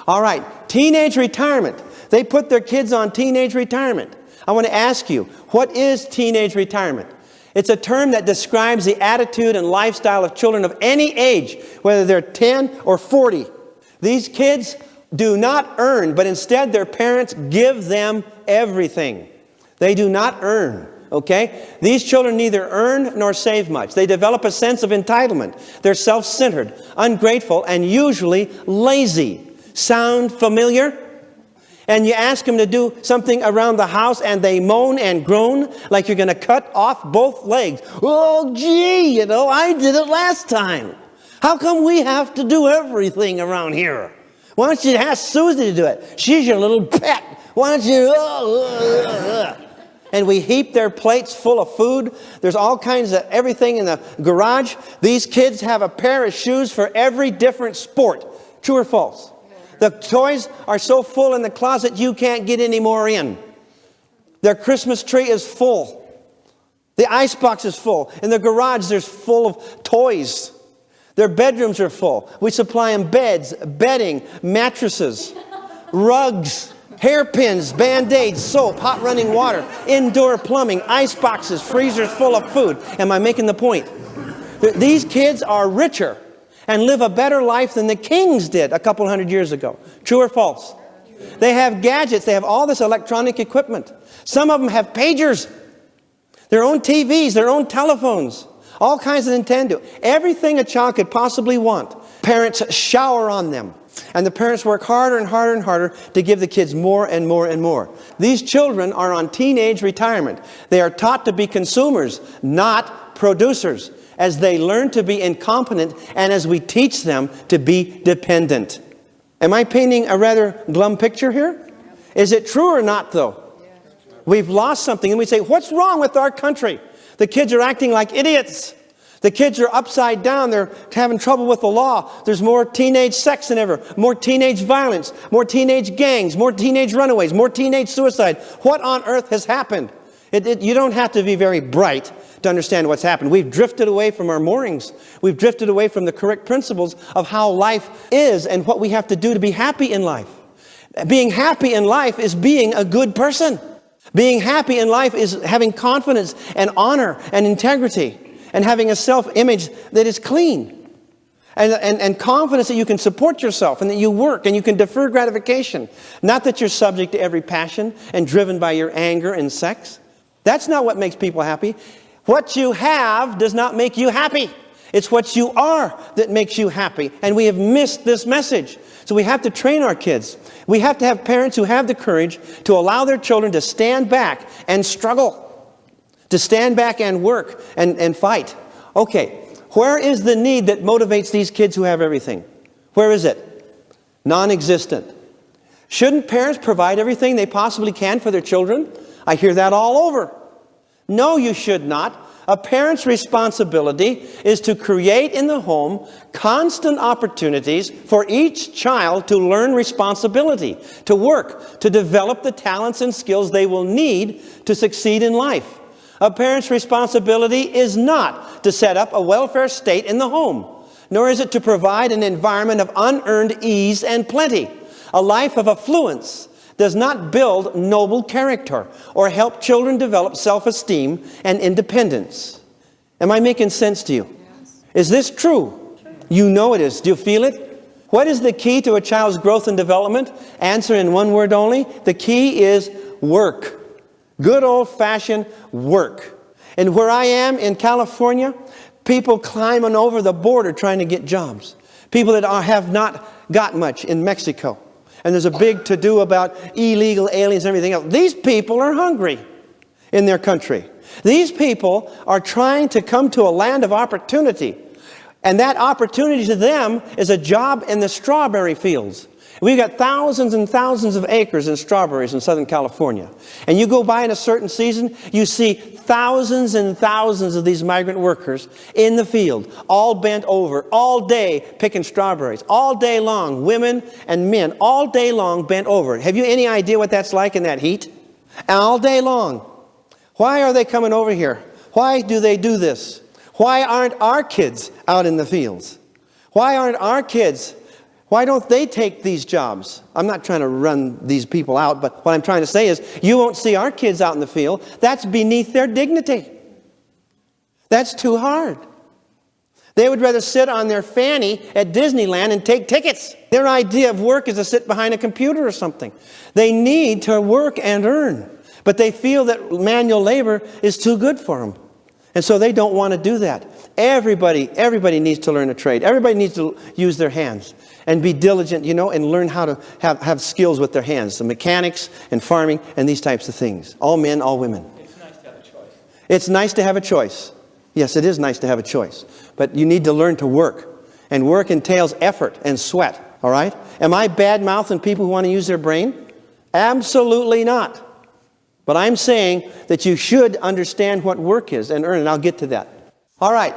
All right, teenage retirement. They put their kids on teenage retirement. I want to ask you, what is teenage retirement? It's a term that describes the attitude and lifestyle of children of any age, whether they're 10 or 40. These kids do not earn, but instead their parents give them everything. They do not earn, okay? These children neither earn nor save much. They develop a sense of entitlement. They're self-centered, ungrateful, and usually lazy. Sound familiar? And you ask them to do something around the house and they moan and groan like you're going to cut off both legs. Oh, gee, I did it last time. How come we have to do everything around here? Why don't you ask Susie to do it? She's your little pet. Why don't you... And we heap their plates full of food. There's all kinds of everything in the garage. These kids have a pair of shoes for every different sport. True or false? The toys are so full in the closet you can't get any more in. Their Christmas tree is full. The icebox is full. In the garage there's full of toys. Their bedrooms are full. We supply them beds, bedding, mattresses, rugs, hairpins, Band-Aids, soap, hot running water, indoor plumbing, iceboxes, freezers full of food. Am I making the point? These kids are richer and live a better life than the kings did a couple hundred years ago. True or false? They have gadgets. They have all this electronic equipment. Some of them have pagers, their own TVs, their own telephones, all kinds of Nintendo. Everything a child could possibly want. Parents shower on them. And the parents work harder and harder and harder to give the kids more and more and more. These children are on teenage retirement. They are taught to be consumers, not producers, as they learn to be incompetent and as we teach them to be dependent. Am I painting a rather glum picture here? Is it true or not, though? We've lost something and we say, what's wrong with our country? The kids are acting like idiots. The kids are upside down. They're having trouble with the law. There's more teenage sex than ever, more teenage violence, more teenage gangs, more teenage runaways, more teenage suicide. What on earth has happened? You don't have to be very bright to understand what's happened. We've drifted away from our moorings. We've drifted away from the correct principles of how life is and what we have to do to be happy in life. Being happy in life is being a good person. Being happy in life is having confidence and honor and integrity and having a self-image that is clean and confidence that you can support yourself and that you work and you can defer gratification. Not that you're subject to every passion and driven by your anger and sex. That's not what makes people happy. What you have does not make you happy. It's what you are that makes you happy. And we have missed this message. So we have to train our kids. We have to have parents who have the courage to allow their children to stand back and struggle. To stand back and work and fight. Okay, where is the need that motivates these kids who have everything? Where is it? Non-existent. Shouldn't parents provide everything they possibly can for their children? I hear that all over. No, you should not. A parent's responsibility is to create in the home constant opportunities for each child to learn responsibility, to work, to develop the talents and skills they will need to succeed in life. A parent's responsibility is not to set up a welfare state in the home, nor is it to provide an environment of unearned ease and plenty. A life of affluence does not build noble character or help children develop self-esteem and independence. Am I making sense to you? Yes. Is this true? You know it is. Do you feel it? What is the key to a child's growth and development? Answer in one word only. The key is work. Good old-fashioned work. And where I am in California, people climbing over the border trying to get jobs. People that have not got much in Mexico. And there's a big to-do about illegal aliens and everything else. These people are hungry in their country. These people are trying to come to a land of opportunity. And that opportunity to them is a job in the strawberry fields. We've got thousands and thousands of acres in strawberries in Southern California. And you go by in a certain season, you see thousands and thousands of these migrant workers in the field, all bent over, all day picking strawberries, all day long, women and men, all day long bent over. Have you any idea what that's like in that heat? All day long. Why are they coming over here? Why do they do this? Why aren't our kids out in the fields? Why aren't our kids Why don't they take these jobs? I'm not trying to run these people out, but what I'm trying to say is you won't see our kids out in the field. That's beneath their dignity. That's too hard. They would rather sit on their fanny at Disneyland and take tickets. Their idea of work is to sit behind a computer or something. They need to work and earn, but they feel that manual labor is too good for them. And so they don't want to do that. Everybody needs to learn a trade. Everybody needs to use their hands and be diligent, and learn how to have skills with their hands. The mechanics and farming and these types of things. All men, all women. It's nice to have a choice. It's nice to have a choice. Yes, it is nice to have a choice. But you need to learn to work. And work entails effort and sweat. All right? Am I bad-mouthing people who want to use their brain? Absolutely not. But I'm saying that you should understand what work is and earn, and I'll get to that. All right.